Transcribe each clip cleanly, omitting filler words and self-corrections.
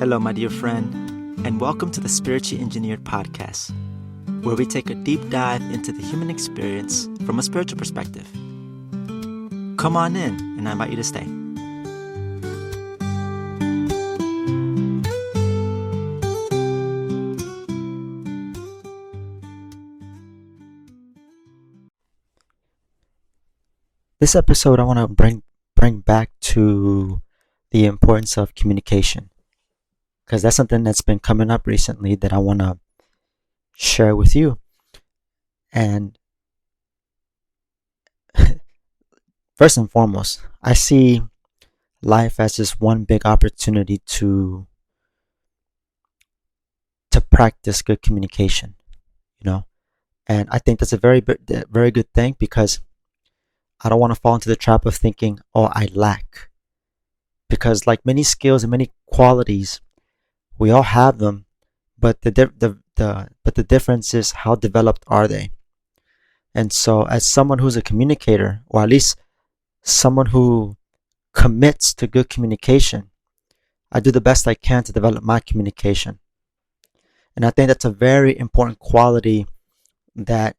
Hello, my dear friend, and welcome to the Spiritually Engineered Podcast, where we take a deep dive into the human experience from a spiritual perspective. Come on in, and I invite you to stay. This episode, I want to bring back to the importance of communication, because that's something that's been coming up recently that I want to share with you. And first and foremost, I see life as just one big opportunity to practice good communication, and I think that's a very good thing, because I don't want to fall into the trap of thinking, oh, I lack. Because like many skills and many qualities, we all have them, but the difference is how developed are they. And so as someone who's a communicator, or at least someone who commits to good communication, I do the best I can to develop my communication. And I think that's a very important quality that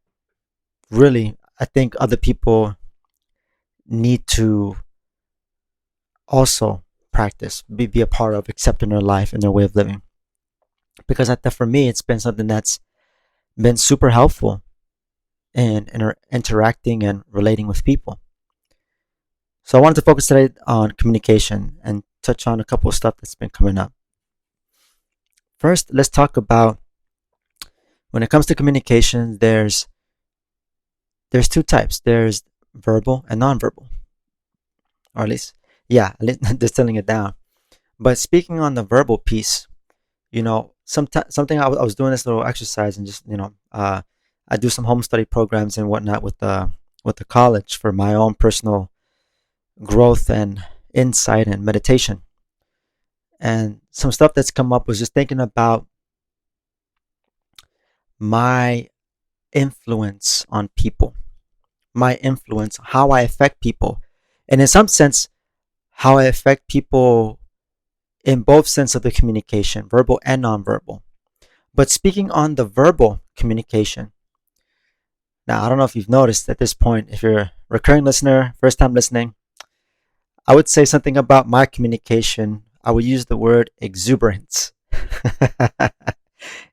really I think other people need to also practice, be a part of, accept in their life and their way of living. Because for me, it's been something that's been super helpful in interacting and relating with people. So I wanted to focus today on communication and touch on a couple of stuff that's been coming up. First, let's talk about, when it comes to communication, there's two types. There's verbal and nonverbal, or at least distilling it down. But speaking on the verbal piece, something I was doing this little exercise, and just I do some home study programs and whatnot with the college for my own personal growth and insight and meditation. And some stuff that's come up was just thinking about my influence on people, how I affect people, and in some sense, how I affect people in both sense of the communication, verbal and nonverbal. But speaking on the verbal communication, now I don't know if you've noticed at this point, if you're a recurring listener, first time listening, I would say something about my communication. I would use the word exuberance.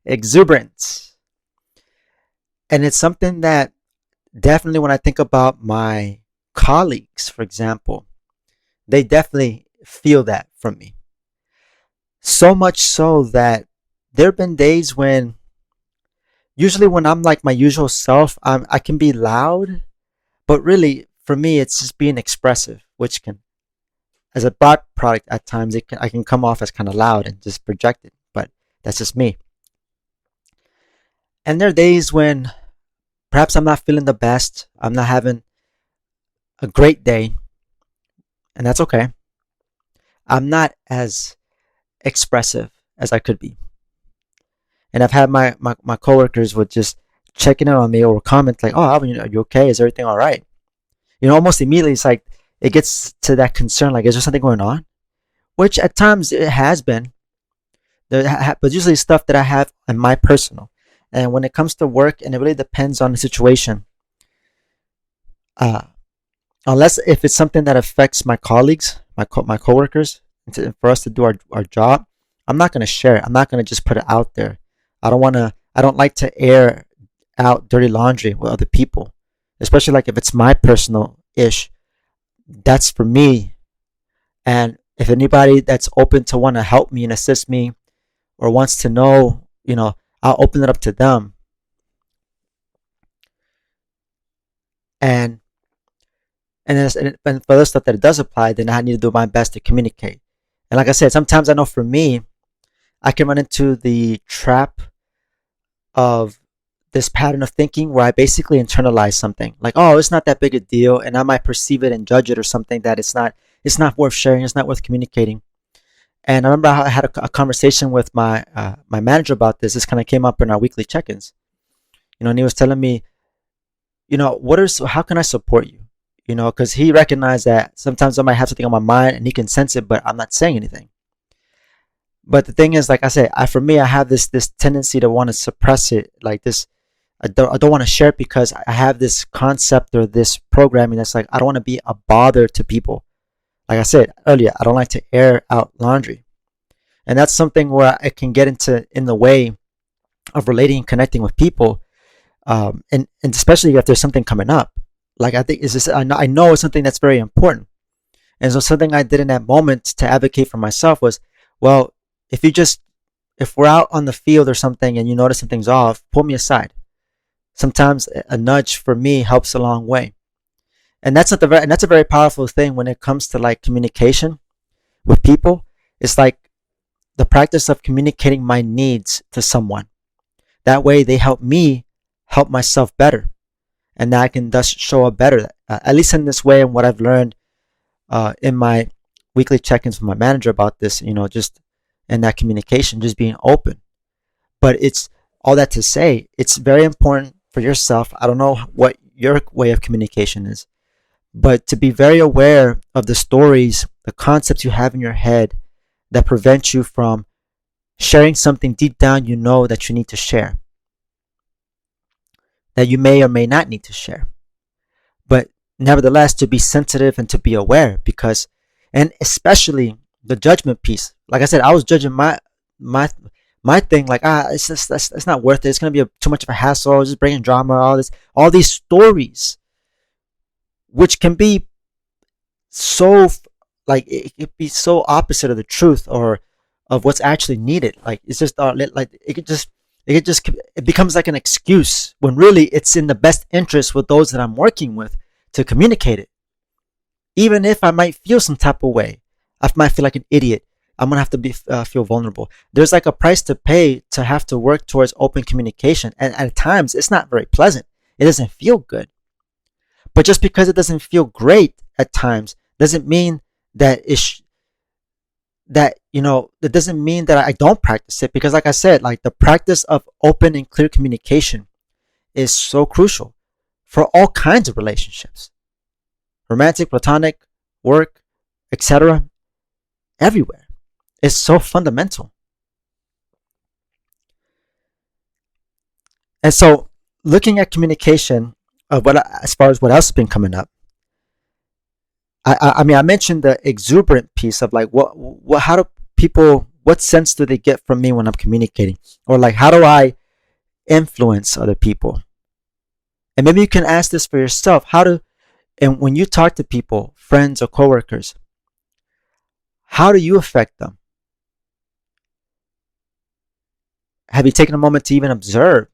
Exuberance. And it's something that definitely, when I think about my colleagues, for example, they definitely feel that from me. So much so that there have been days when, usually when I'm like my usual self, I can be loud, but really for me it's just being expressive, which can, as a byproduct at times, I can come off as kind of loud and just projected, but that's just me. And there are days when perhaps I'm not feeling the best, I'm not having a great day, and that's okay. I'm not as expressive as I could be. And I've had my coworkers would just checking in on me or comment like, oh, Alvin, are you okay? Is everything all right? Almost immediately it's like it gets to that concern, like, is there something going on? Which at times it has been, but usually stuff that I have in my personal. And when it comes to work, and it really depends on the situation, unless if it's something that affects my colleagues, my coworkers, for us to do our job, I'm not going to share it. I'm not going to just put it out there. I don't like to air out dirty laundry with other people, especially like if it's my personal ish. That's for me. And if anybody that's open to want to help me and assist me, or wants to know, I'll open it up to them. And for the stuff that it does apply, then I need to do my best to communicate. And like I said, sometimes I know for me, I can run into the trap of this pattern of thinking where I basically internalize something like, oh, it's not that big a deal, and I might perceive it and judge it, or something that it's not worth sharing, it's not worth communicating. And I remember I had a conversation with my manager about this. This kind of came up in our weekly check-ins, and he was telling me, how can I support you? Because he recognized that sometimes I might have something on my mind and he can sense it, but I'm not saying anything. But the thing is, like I said, for me, I have this tendency to want to suppress it, like this. I don't want to share it because I have this concept or this programming that's like I don't want to be a bother to people. Like I said earlier, I don't like to air out laundry, and that's something where I can get into in the way of relating and connecting with people, and especially if there's something coming up. Like I think is this I know it's something that's very important, and so something I did in that moment to advocate for myself was, well, if you just if we're out on the field or something and you notice something's off, pull me aside. Sometimes a nudge for me helps a long way, and that's a very powerful thing when it comes to like communication with people. It's like the practice of communicating my needs to someone. That way, they help me help myself better, and I can thus show up better. At least in this way, and what I've learned in my weekly check-ins with my manager about this, just in that communication, just being open. But it's all that to say, it's very important for yourself. I don't know what your way of communication is, but to be very aware of the stories, the concepts you have in your head that prevent you from sharing something deep down you know that you need to share, that you may or may not need to share. But nevertheless, to be sensitive and to be aware, because, and especially the judgment piece. Like I said, I was judging my my thing like it's just it's not worth it. It's gonna be too much of a hassle. Just bringing drama, all these stories, which can be so like it could be so opposite of the truth or of what's actually needed. Like it's just like it becomes like an excuse when really it's in the best interest with those that I'm working with to communicate it. Even if I might feel some type of way, I might feel like an idiot. I'm gonna have to be feel vulnerable. There's like a price to pay to have to work towards open communication, and at times it's not very pleasant. It doesn't feel good. But just because it doesn't feel great at times doesn't mean that that doesn't mean that I don't practice it, because like I said, like the practice of open and clear communication is so crucial for all kinds of relationships, romantic, platonic, work, etc. Everywhere. It's so fundamental. And so looking at communication, as far as what else has been coming up, I mean, I mentioned the exuberant piece of like what how do people, what sense do they get from me when I'm communicating, or like how do I influence other people? And maybe you can ask this for yourself. And when you talk to people, friends or coworkers, how do you affect them? Have you taken a moment to even observe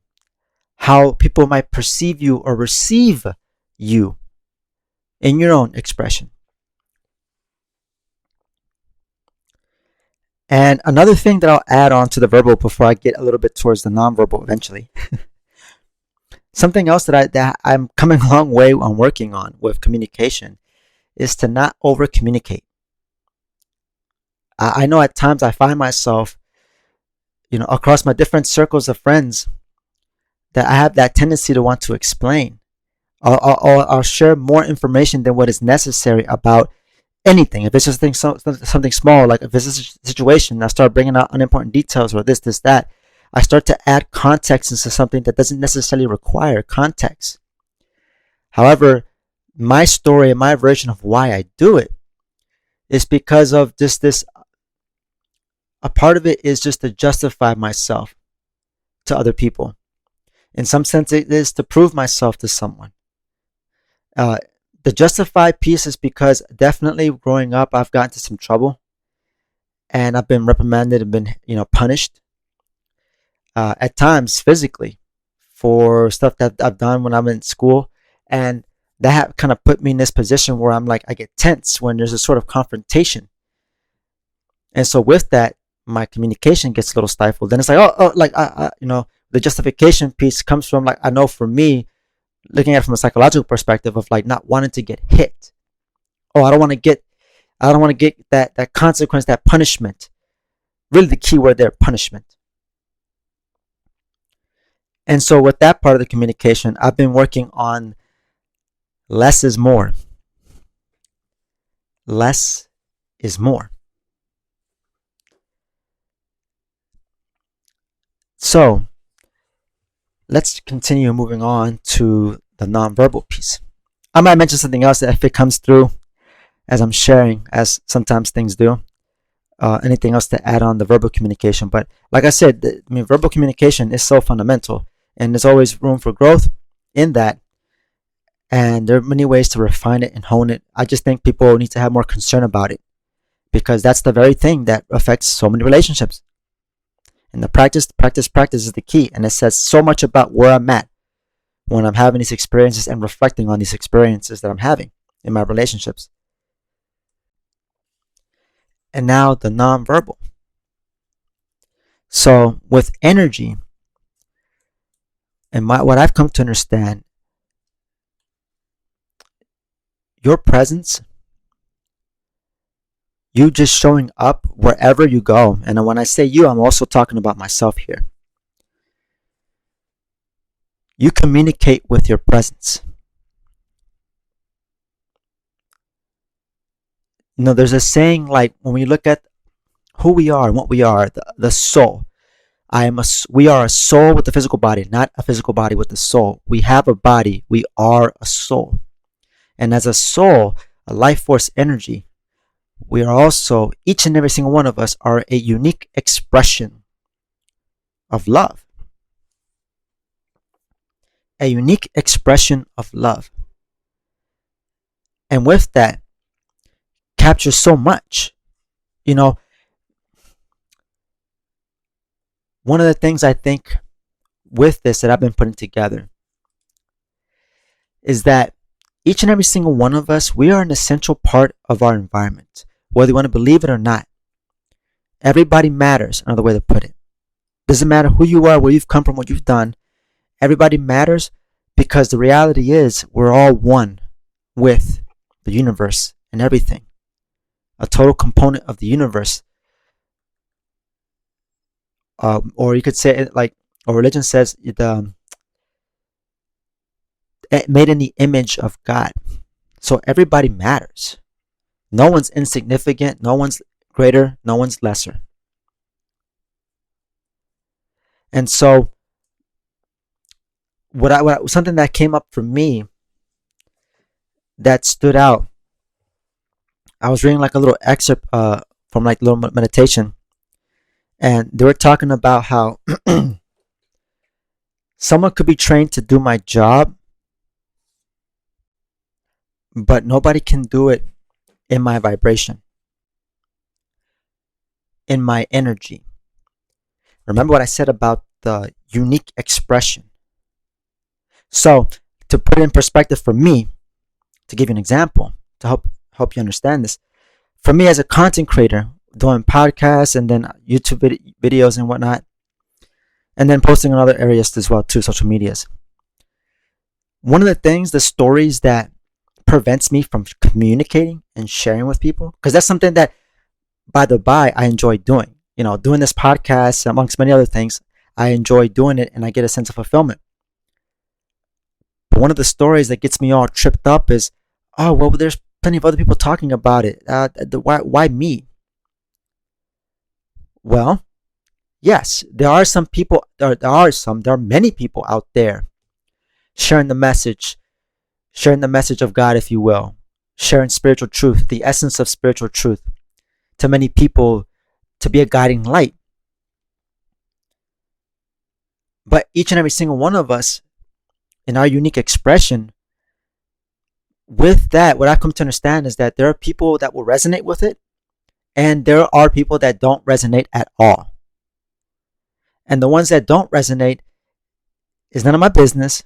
how people might perceive you or receive you in your own expression? And another thing that I'll add on to the verbal before I get a little bit towards the nonverbal eventually, something else that I'm coming a long way on working on with communication is to not over communicate. I know at times I find myself, across my different circles of friends, that I have that tendency to want to explain. I'll share more information than what is necessary about anything. If it's just something small, like if it's a situation, I start bringing out unimportant details or this, that. I start to add context into something that doesn't necessarily require context. However, my story and my version of why I do it is because of just this. A part of it is just to justify myself to other people. In some sense, it is to prove myself to someone. Uh, the justify piece is because definitely growing up, I've gotten into some trouble, and I've been reprimanded and been, punished at times physically for stuff that I've done when I'm in school, and that kind of put me in this position where I'm like I get tense when there's a sort of confrontation, and so with that, my communication gets a little stifled. Then it's like like the justification piece comes from like I know for me, looking at it from a psychological perspective of like not wanting to get hit. Oh, I don't want to get that consequence, that punishment. Really, the key word there, punishment. And so with that part of the communication, I've been working on less is more. Less is more. So let's continue moving on to the nonverbal piece. I might mention something else that if it comes through as I'm sharing, as sometimes things do. Anything else to add on the verbal communication? But like I said, verbal communication is so fundamental, and there's always room for growth in that. And there are many ways to refine it and hone it. I just think people need to have more concern about it because that's the very thing that affects so many relationships. And the practice is the key. And it says so much about where I'm at when I'm having these experiences and reflecting on these experiences that I'm having in my relationships. And now the nonverbal. So with energy, and what I've come to understand, your presence, you just showing up wherever you go, and when I say you, I'm also talking about myself here. You communicate with your presence. There's a saying like when we look at who we are and what we are, the soul. We are a soul with a physical body, not a physical body with a soul. We have a body. We are a soul. And as a soul, a life force energy, we are also, each and every single one of us are a unique expression of love. A unique expression of love. And with that, captures so much. One of the things I think with this that I've been putting together is that each and every single one of us, we are an essential part of our environment, whether you want to believe it or not. Everybody matters, another way to put it. Doesn't matter who you are, where you've come from, what you've done. Everybody matters because the reality is we're all one with the universe and everything. A total component of the universe. Or you could say it like, or religion says, made in the image of God. So everybody matters. No one's insignificant. No one's greater. No one's lesser. And so, something that came up for me that stood out. I was reading like a little excerpt from like a little meditation, and they were talking about how someone could be trained to do my job, but nobody can do it in my vibration, in my energy. Remember what I said about the unique expression. So, to put it in perspective for me, to give you an example, to help you understand this, for me as a content creator, doing podcasts and then YouTube videos and whatnot, and then posting in other areas as well too, social medias. One of the things, the stories that prevents me from communicating and sharing with people, because that's something that, by the by, I enjoy doing. Doing this podcast, amongst many other things, I enjoy doing it and I get a sense of fulfillment. But one of the stories that gets me all tripped up is, oh, well, there's plenty of other people talking about it. Why me? Well, yes, there are some people, there are many people out there sharing the message of God, if you will, sharing spiritual truth, the essence of spiritual truth to many people, to be a guiding light. But each and every single one of us, in our unique expression, with that, what I've come to understand is that there are people that will resonate with it, and there are people that don't resonate at all. And the ones that don't resonate is none of my business.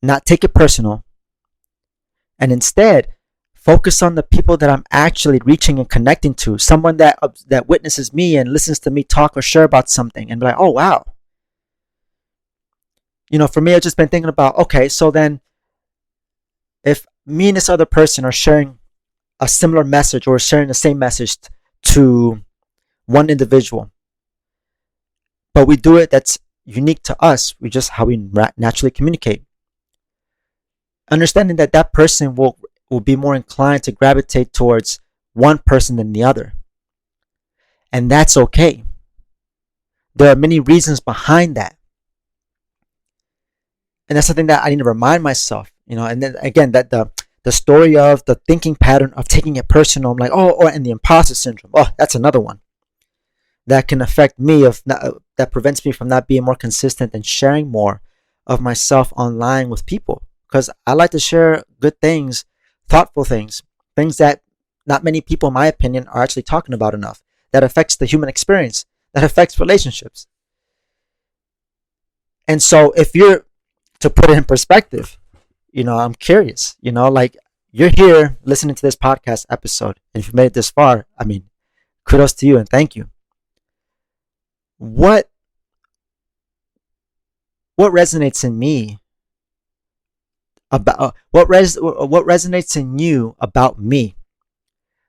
Not take it personal. And instead, focus on the people that I'm actually reaching and connecting to. Someone that witnesses me and listens to me talk or share about something and be like, oh, wow. For me, I've just been thinking about, okay, so then if me and this other person are sharing a similar message or sharing the same message to one individual, but we do it that's unique to us, we just how we naturally communicate. Understanding that that person will be more inclined to gravitate towards one person than the other. And that's okay. There are many reasons behind that. And that's something that I need to remind myself, and then again, that the story of the thinking pattern of taking it personal. I'm like, and the imposter syndrome. Oh, that's another one that can affect me, that prevents me from not being more consistent and sharing more of myself online with people, because I like to share good things, thoughtful things that not many people, in my opinion, are actually talking about enough, that affects the human experience, that affects relationships. And so if you're, to put it in perspective, I'm curious, like, you're here listening to this podcast episode, and if you made it this far, I mean, kudos to you and thank you. What resonates in me about what resonates in you about me?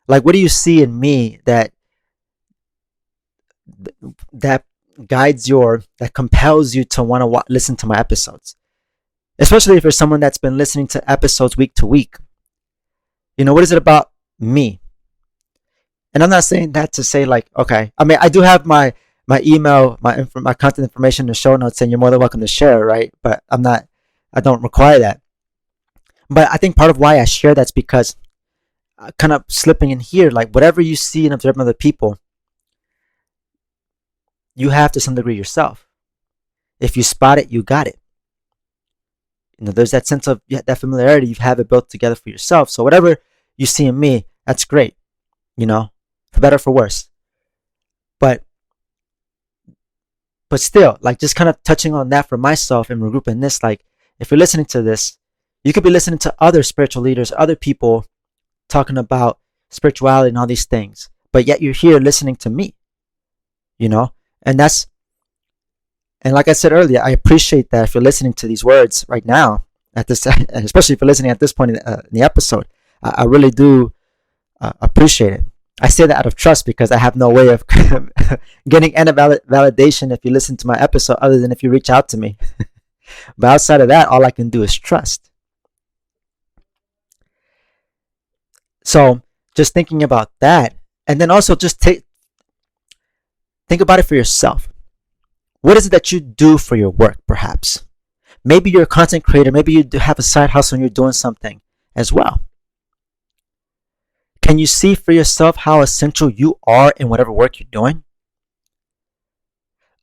Like, what do you see in me that guides that compels you to want to listen to my episodes? Especially if you're someone that's been listening to episodes week to week. What is it about me? And I'm not saying that to say, like, okay, I mean, I do have my email, my contact information in the show notes, and you're more than welcome to share, right? But I don't require that. But I think part of why I share that's because, kind of slipping in here, like, whatever you see and observe in other people, you have to some degree yourself. If you spot it, you got it. There's that sense of that familiarity. You have it built together for yourself. So whatever you see in me, that's great. For better or for worse. But still, like, just kind of touching on that for myself and regrouping this, like, if you're listening to this, you could be listening to other spiritual leaders, other people talking about spirituality and all these things, but yet you're here listening to me, and like I said earlier, I appreciate that if you're listening to these words right now, at this, and especially if you're listening at this point in the episode, I really do appreciate it. I say that out of trust because I have no way of getting any validation if you listen to my episode other than if you reach out to me. But outside of that, all I can do is trust. So just thinking about that, and then also just think about it for yourself. What is it that you do for your work, perhaps? Maybe you're a content creator. Maybe you have a side hustle and you're doing something as well. Can you see for yourself how essential you are in whatever work you're doing?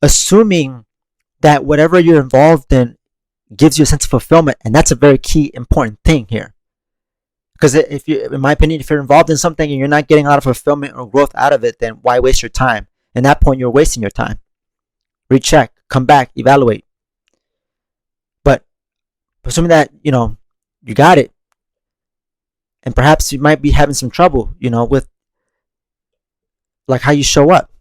Assuming that whatever you're involved in gives you a sense of fulfillment, and that's a very key, important thing here. Because if you, in my opinion, if you're involved in something and you're not getting a lot of fulfillment or growth out of it, then why waste your time? At that point, you're wasting your time. Recheck, come back, evaluate. But assuming that, you got it, and perhaps you might be having some trouble, with, like, how you show up.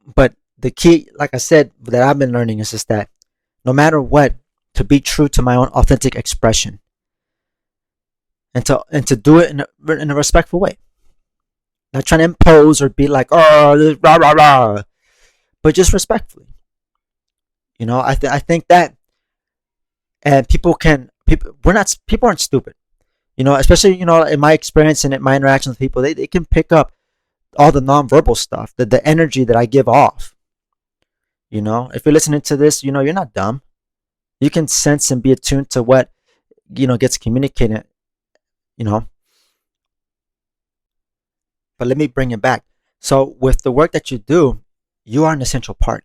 But the key, like I said, that I've been learning is just that no matter what, to be true to my own authentic expression, and to do it in a respectful way. Not trying to impose or be like, oh, rah, rah, rah, but just respectfully. I think that, and people aren't stupid. Especially, in my experience and in my interactions with people, they can pick up all the nonverbal stuff, the energy that I give off. If you're listening to this, you're not dumb. You can sense and be attuned to what, gets communicated, But let me bring it back. So with the work that you do, you are an essential part.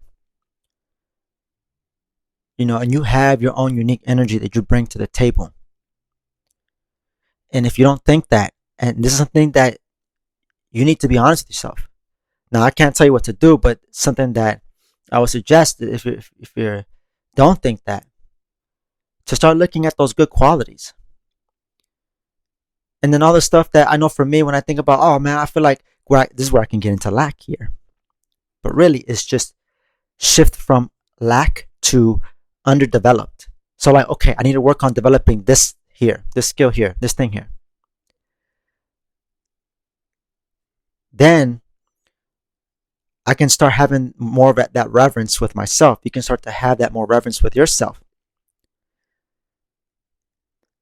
And you have your own unique energy that you bring to the table. And if you don't think that, and this is something that you need to be honest with yourself. Now, I can't tell you what to do, but something that I would suggest, if you don't think that, to start looking at those good qualities. And then all the stuff that I know for me, when I think about, oh man, I feel like this is where I can get into lack here. But really, it's just shift from lack to underdeveloped. So like, okay, I need to work on developing this here, this skill here, this thing here. Then I can start having more of that reverence with myself. You can start to have that more reverence with yourself.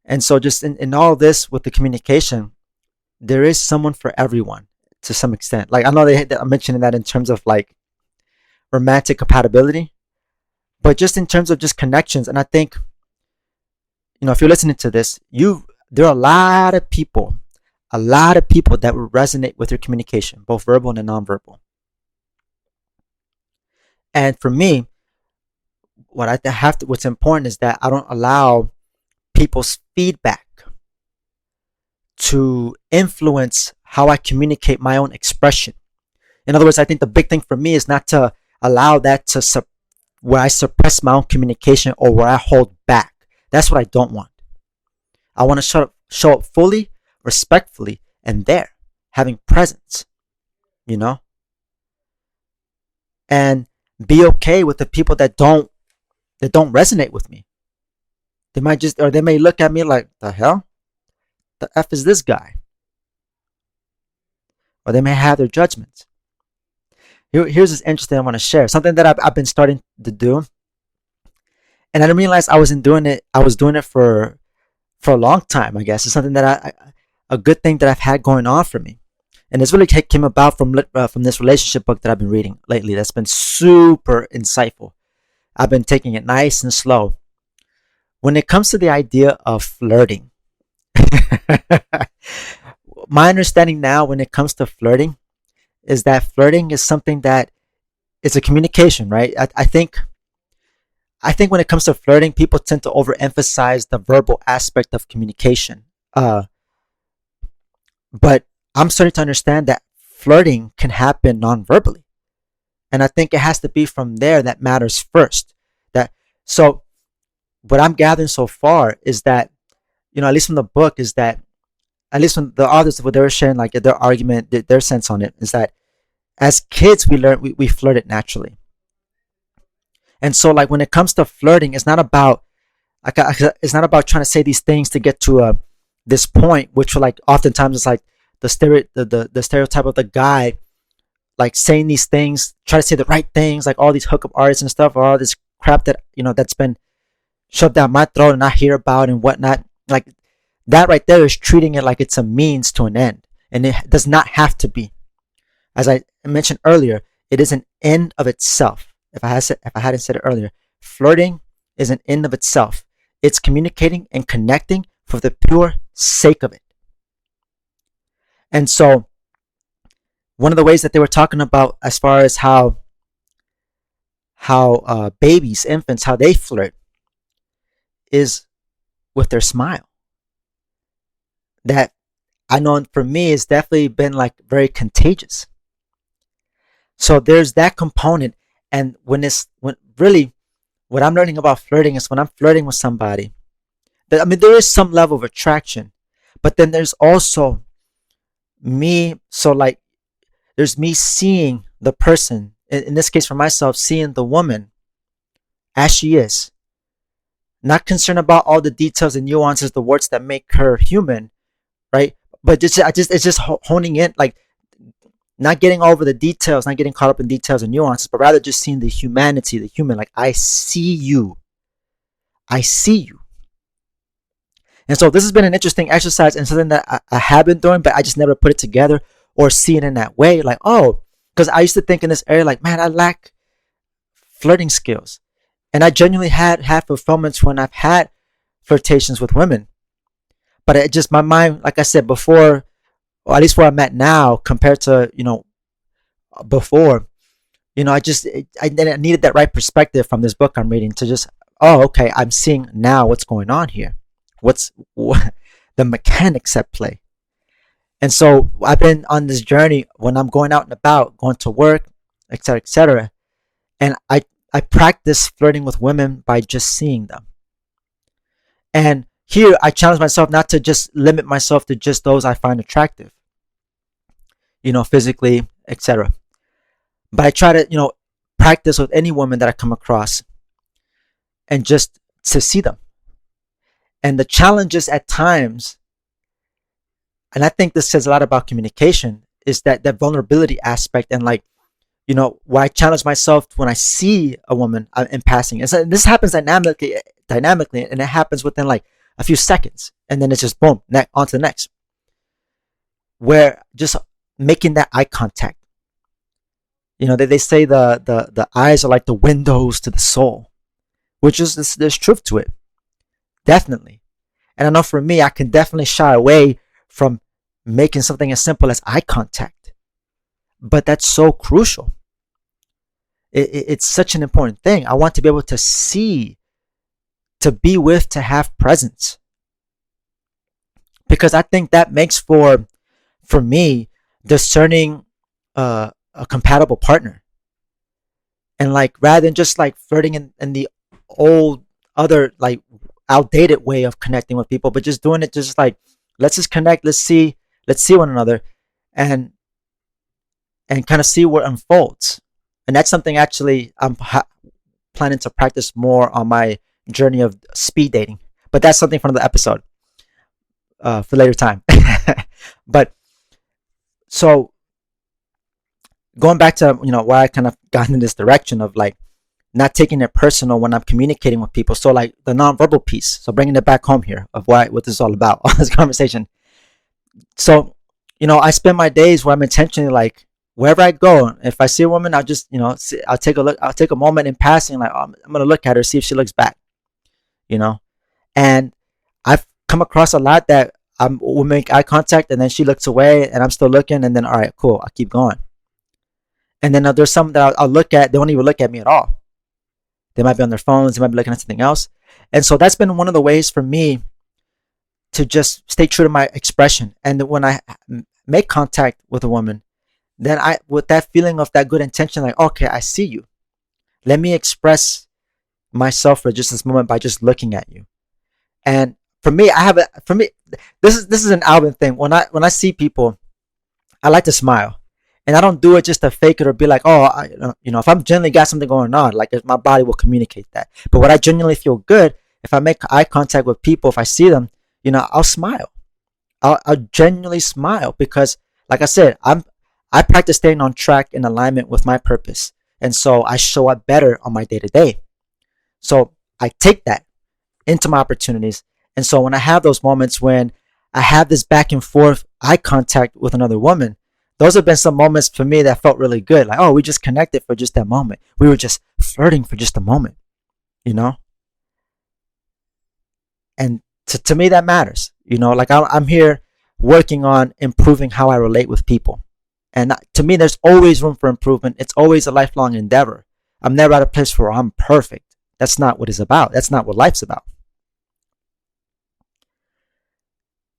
And so just in all this with the communication, there is someone for everyone. to some extent. Like I know I'm mentioning that in terms of like romantic compatibility, but just in terms of just connections. And I think, if you're listening to this, there are a lot of people that will resonate with your communication, both verbal and nonverbal. And for me, what's important is that I don't allow people's feedback to influence how I communicate my own expression. In other words, I think the big thing for me is not to allow that to where I suppress my own communication or where I hold back. That's what I don't want. I want to show up fully, respectfully, and there, having presence, you know, and be okay with the people that don't resonate with me. They may look at me like, the hell, the f is this guy, or they may have their judgments. Here's this interesting I want to share something that I've been starting to do, and I didn't realize I wasn't doing it. I was doing it for a long time. I guess it's something that a good thing that I've had going on for me, and it's really came about from this relationship book that I've been reading lately. That's been super insightful. I've been taking it nice and slow. When it comes to the idea of flirting, my understanding now when it comes to flirting is that flirting is something that it's a communication, right? I think when it comes to flirting, people tend to overemphasize the verbal aspect of communication. But I'm starting to understand that flirting can happen non-verbally. And I think it has to be from there that matters first. So what I'm gathering so far is that, at least from the book, is that at least from the authors, what they were sharing, like their argument, their sense on it, is that as kids we flirted naturally. And so like when it comes to flirting, it's not about trying to say these things to get to this point, which like oftentimes it's like the stereotype of the guy like saying these things, try to say the right things, like all these hookup artists and stuff, or all this crap that that's been shoved down my throat and I hear about and whatnot. Like that right there is treating it like it's a means to an end, and it does not have to be. As I mentioned earlier, it is an end of itself. If I hadn't said it earlier, flirting is an end of itself. It's communicating and connecting for the pure sake of it. And so, one of the ways that they were talking about as far as how babies, infants, how they flirt is with their smile. That I know for me it's definitely been like very contagious. So there's that component, and when what I'm learning about flirting is when I'm flirting with somebody, there is some level of attraction, but then there's also me. So like, there's me seeing the person, in this case for myself, seeing the woman as she is, not concerned about all the details and nuances, the words that make her human, right? But it's just honing in, like not getting over the details, not getting caught up in details and nuances, but rather just seeing the humanity, the human. Like, I see you. I see you. And so this has been an interesting exercise and something that I have been doing, but I just never put it together or see it in that way. Like, oh, because I used to think in this area, like, man, I lack flirting skills. And I genuinely had fulfillments when I've had flirtations with women. But it just, my mind, like I said before, or at least where I'm at now compared to, before, I needed that right perspective from this book I'm reading to just, oh, okay, I'm seeing now what's going on here. What's the mechanics at play. And so I've been on this journey when I'm going out and about, going to work, etc., etc. And I practice flirting with women by just seeing them. And here I challenge myself not to just limit myself to just those I find attractive, physically, etc. But I try to, practice with any woman that I come across and just to see them. And the challenges at times, and I think this says a lot about communication, is that vulnerability aspect, and like, where I challenge myself when I see a woman in passing. And so this happens dynamically, and it happens within like a few seconds, and then it's just boom, on to the next. Where just making that eye contact. They say the eyes are like the windows to the soul, which is there's truth to it, definitely. And I know for me, I can definitely shy away from making something as simple as eye contact, but that's so crucial. It's such an important thing. I want to be able to see, to be with, to have presence, because I think that makes for me discerning a compatible partner. And like, rather than just like flirting in the old, other, like, outdated way of connecting with people, but just doing it just like, let's just connect, let's see one another, and kind of see what unfolds. And that's something actually I'm planning to practice more on my journey of speed dating, but that's something for another episode, for later time. But so, going back to why I kind of got in this direction of like not taking it personal when I'm communicating with people. So like the nonverbal piece. So bringing it back home here of what this is all about, all this conversation. So, I spend my days where I'm intentionally like, wherever I go, if I see a woman, I'll just, I'll take a look, I'll take a moment in passing, like, oh, I'm going to look at her, see if she looks back, you know? And I've come across a lot that we'll make eye contact and then she looks away and I'm still looking, and then, all right, cool, I'll keep going. And then there's some that I'll look at, they won't even look at me at all. They might be on their phones, they might be looking at something else. And so that's been one of the ways for me to just stay true to my expression. And when I make contact with a woman, then with that feeling of that good intention, like, okay, I see you. Let me express myself for just this moment by just looking at you. And for me, this is an Alvin thing. When I see people, I like to smile. And I don't do it just to fake it or be like, oh, if I'm genuinely got something going on, like, my body will communicate that. But when I genuinely feel good, if I make eye contact with people, if I see them, I'll smile. I'll genuinely smile because, like I said, I practice staying on track in alignment with my purpose. And so I show up better on my day to day. So I take that into my opportunities. And so when I have those moments when I have this back and forth eye contact with another woman, those have been some moments for me that felt really good. Like, oh, we just connected for just that moment. We were just flirting for just a moment, And to me, that matters. Like, I'm here working on improving how I relate with people. And to me, there's always room for improvement. It's always a lifelong endeavor. I'm never at a place where I'm perfect. That's not what it's about. That's not what life's about.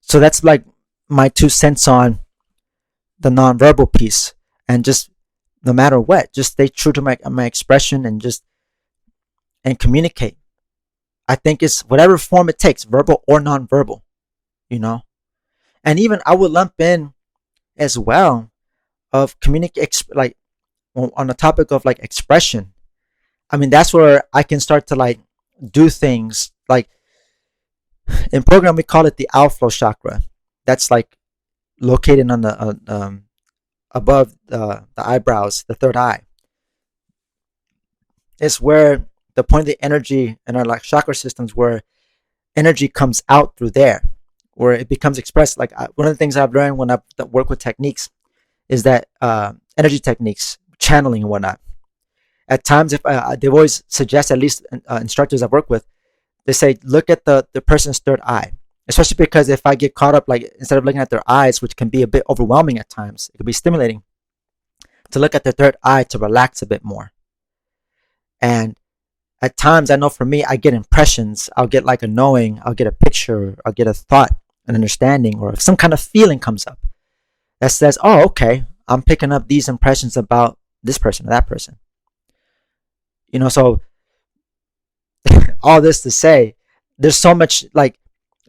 So that's like my 2 cents on the nonverbal piece. And just, no matter what, just stay true to my expression and communicate. I think it's whatever form it takes, verbal or nonverbal, And even I would lump in as well of communicate, like, on the topic of like expression. I mean, that's where I can start to like do things like, in program we call it the outflow chakra. That's like located on the above the eyebrows, the third eye. It's where the point of the energy in our like chakra systems, where energy comes out through there, where it becomes expressed. Like, one of the things I've learned when I work with techniques is that energy techniques, channeling and whatnot. At times, if they've always suggest, at least instructors I've worked with, they say look at the person's third eye, especially because if I get caught up, like, instead of looking at their eyes, which can be a bit overwhelming at times, it can be stimulating to look at their third eye to relax a bit more. And at times, I know for me, I get impressions. I'll get like a knowing, I'll get a picture, I'll get a thought, an understanding, or some kind of feeling comes up that says, oh, okay, I'm picking up these impressions about this person or that person. So all this to say, there's so much like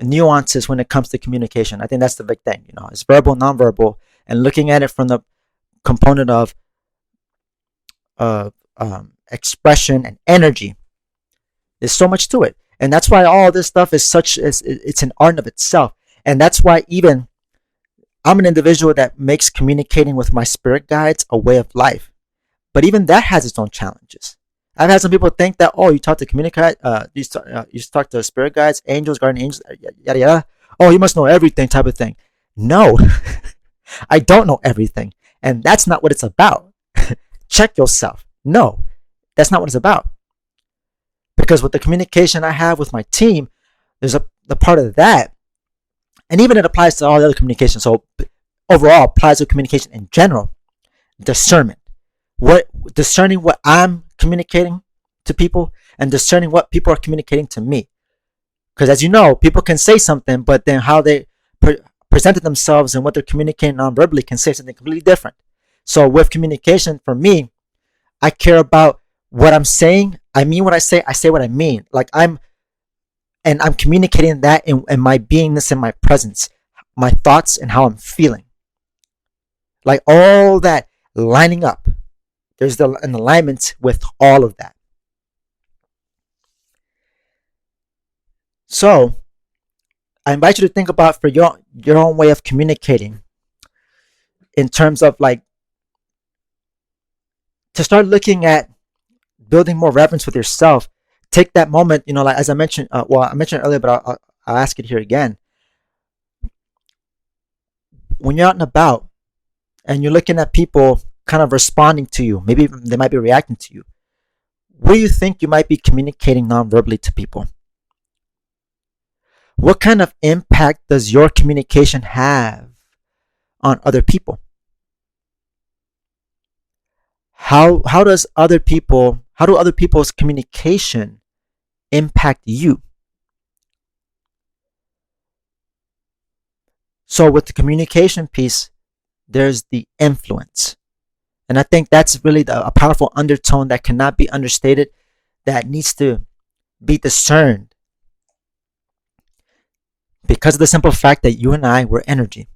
nuances when it comes to communication. I think that's the big thing. It's verbal, nonverbal, and looking at it from the component of expression and energy. There's so much to it, and that's why all this stuff is it's an art of itself. And that's why even I'm an individual that makes communicating with my spirit guides a way of life. But even that has its own challenges. I've had some people think that, oh, you talk to you talk to spirit guides, angels, guardian angels, yada yada. Oh, you must know everything, type of thing. No, I don't know everything. And that's not what it's about. Check yourself. No, that's not what it's about. Because with the communication I have with my team, there's the part of that, and even it applies to all the other communication. So overall, applies to communication in general. Discernment, what discerning what I'm communicating to people, and discerning what people are communicating to me. Because as you know, people can say something, but then how they presented themselves and what they're communicating non-verbally can say something completely different. So with communication, for me, I care about what I'm saying. I mean what I say what I mean. Like I'm communicating that in my beingness and my presence, my thoughts and how I'm feeling. Like all that lining up. There's an alignment with all of that. So I invite you to think about for your own way of communicating in terms of like to start looking at building more reverence with yourself. Take that moment, like as I mentioned, I mentioned it earlier, but I'll ask it here again. When you're out and about and you're looking at people kind of responding to you, maybe they might be reacting to you. What do you think you might be communicating non-verbally to people? What kind of impact does your communication have on other people? How do other people's communication impact you? So with the communication piece, there's the influence. And I think that's really a powerful undertone that cannot be understated, that needs to be discerned. Because of the simple fact that you and I, we're energy.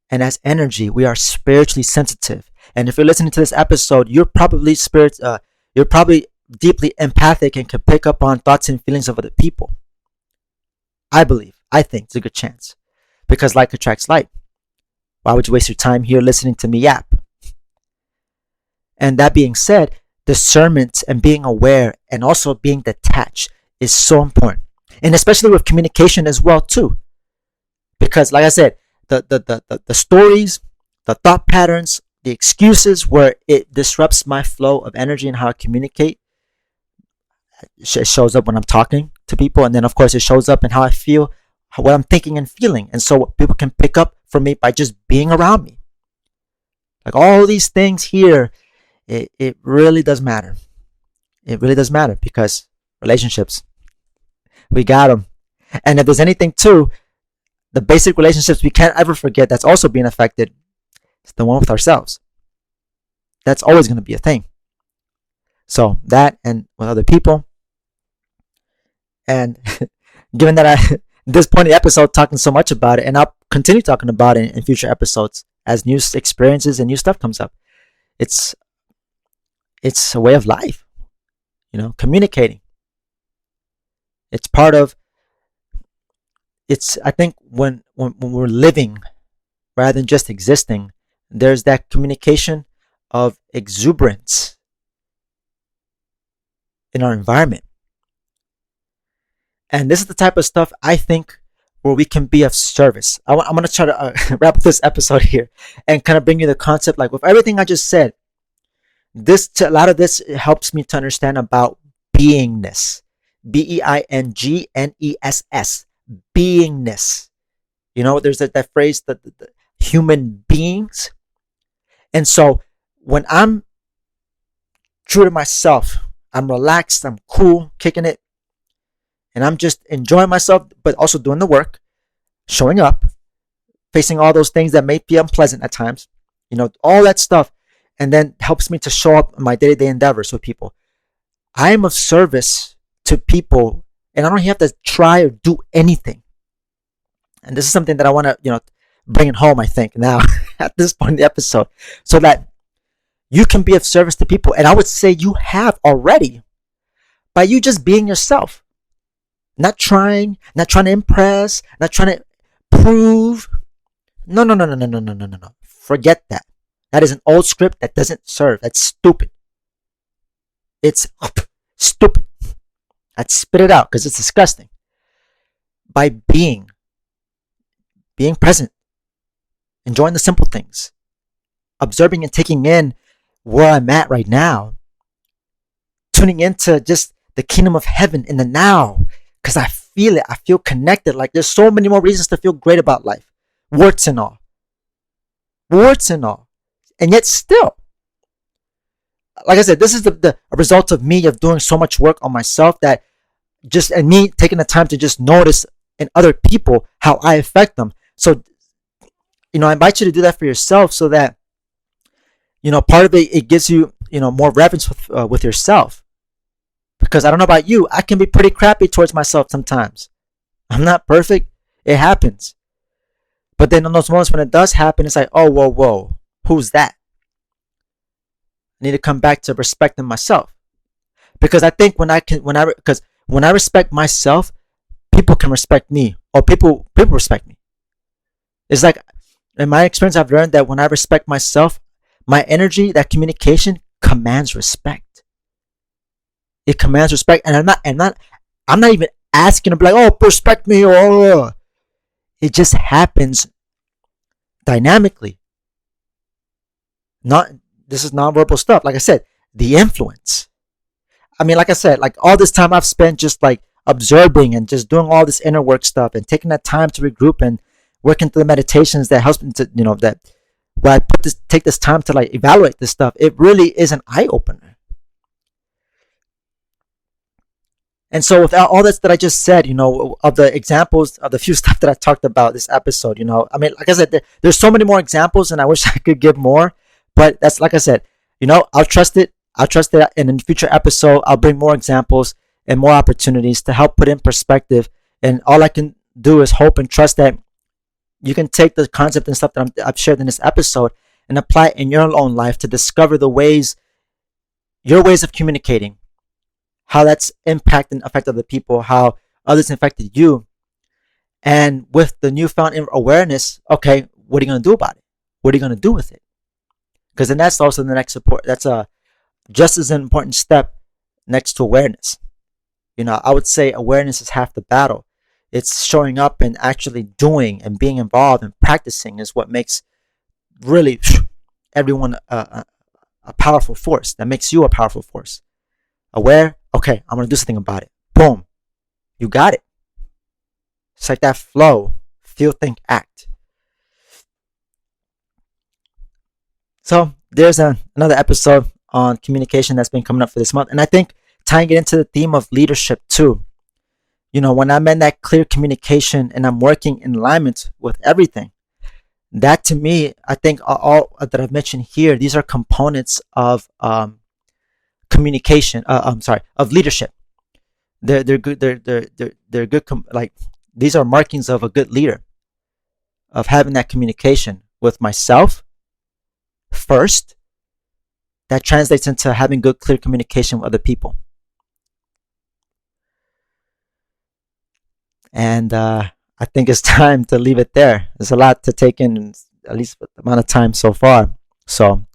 And as energy, we are spiritually sensitive. And if you're listening to this episode, you're probably deeply empathic and can pick up on thoughts and feelings of other people. I think it's a good chance. Because like attracts like. Why would you waste your time here listening to me yap? And that being said, discernment and being aware and also being detached is so important. And especially with communication as well too. Because like I said, the stories, the thought patterns, the excuses where it disrupts my flow of energy and how I communicate, it shows up when I'm talking to people. And then of course it shows up in how I feel, what I'm thinking and feeling. And so what people can pick up from me by just being around me. Like all these things here, it really does matter. It really does matter because relationships, we got them. And if there's anything too, the basic relationships we can't ever forget that's also being affected is the one with ourselves. That's always going to be a thing. So that and with other people. And given that at this point in the episode talking so much about it, and I'll continue talking about it in future episodes as new experiences and new stuff comes up. It's a way of life, communicating. It's part of, I think when we're living rather than just existing, there's that communication of exuberance in our environment. And this is the type of stuff I think where we can be of service. I'm going to try to wrap up this episode here and kind of bring you the concept, like with everything I just said, a lot of this helps me to understand about beingness. BEINGNESS. Beingness. There's that phrase, the human beings. And so when I'm true to myself, I'm relaxed, I'm cool, kicking it, and I'm just enjoying myself, but also doing the work, showing up, facing all those things that may be unpleasant at times, all that stuff, and then helps me to show up in my day-to-day endeavors with people. I am of service to people, and I don't have to try or do anything. And this is something that I want to, bring it home, I think, now at this point in the episode, so that you can be of service to people. And I would say you have already by you just being yourself. Not trying to impress, not trying to prove. No. Forget that. That is an old script that doesn't serve. That's stupid. It's stupid. I'd spit it out because it's disgusting. By being present, enjoying the simple things, observing and taking in where I'm at right now, tuning into just the kingdom of heaven in the now, because I feel it. I feel connected. Like there's so many more reasons to feel great about life, warts and all, warts and all, and yet still, like I said, this is the result of me of doing so much work on myself that just and me taking the time to just notice in other people how I affect them. So, I invite you to do that for yourself, so that part of it gives you more reverence with yourself. Because I don't know about you, I can be pretty crappy towards myself sometimes. I'm not perfect. It happens. But then in those moments when it does happen, it's like, oh, whoa, whoa, who's that? I need to come back to respecting myself. Because I think when I respect myself, people can respect me, or people respect me. It's like, in my experience, I've learned that when I respect myself, my energy, that communication commands respect. It commands respect, and I'm not even asking to be like, oh, respect me, or it just happens dynamically. This is nonverbal stuff. Like I said, the influence. I mean, like I said, like all this time I've spent just like observing and just doing all this inner work stuff and taking that time to regroup and working through the meditations that helps me to, that where I take this time to like evaluate this stuff. It really is an eye opener. And so with all this that I just said, of the examples of the few stuff that I talked about this episode, I mean, like I said, there's so many more examples, and I wish I could give more, but that's, like I said, I'll trust it. I'll trust that in a future episode, I'll bring more examples and more opportunities to help put in perspective. And all I can do is hope and trust that you can take the concept and stuff that I've shared in this episode and apply it in your own life to discover your ways of communicating, how that's impacted and affected other people, how others affected you. And with the newfound awareness, okay, what are you going to do about it? What are you going to do with it? Because then that's also the next support. That's just as an important step next to awareness. I would say awareness is half the battle. It's showing up and actually doing and being involved and practicing is what makes really everyone a powerful force. That makes you a powerful force. Aware, okay, I'm going to do something about it. Boom. You got it. It's like that flow. Feel, think, act. So there's another episode on communication that's been coming up for this month. And I think tying it into the theme of leadership too. When I'm in that clear communication and I'm working in alignment with everything, that to me, I think all that I've mentioned here, these are components of communication. Of leadership. They're good. They're good. Like these are markings of a good leader, of having that communication with myself first. That translates into having good, clear communication with other people. And I think it's time to leave it there. There's a lot to take in, at least with the amount of time so far. So,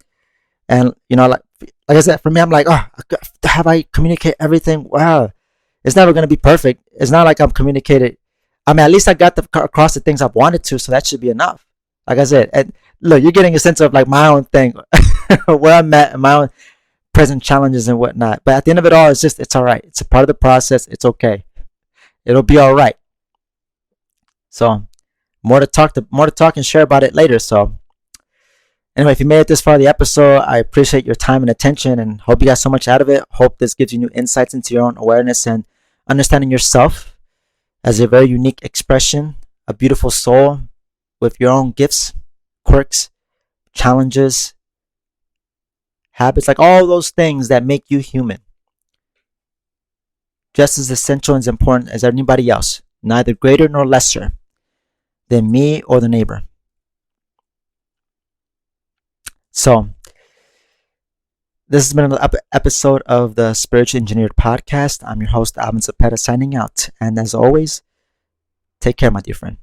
and like I said, for me, I'm like, oh, have I communicated everything? Wow, it's never going to be perfect. It's not like I'm communicated. I mean, at least I got across the things I've wanted to, so that should be enough. Like I said, and look, you're getting a sense of like my own thing, where I'm at, and my own present challenges and whatnot. But at the end of it all, it's all right. It's a part of the process. It's okay. It'll be all right. So more to talk and share about it later. So anyway, if you made it this far of the episode, I appreciate your time and attention and hope you got so much out of it. Hope this gives you new insights into your own awareness and understanding yourself as a very unique expression, a beautiful soul with your own gifts, quirks, challenges, habits, like all those things that make you human. Just as essential and as important as anybody else, neither greater nor lesser than me or the neighbor. So, this has been another episode of the Spiritually Engineered Podcast. I'm your host, Alvin Zapeta, signing out. And as always, take care, my dear friend.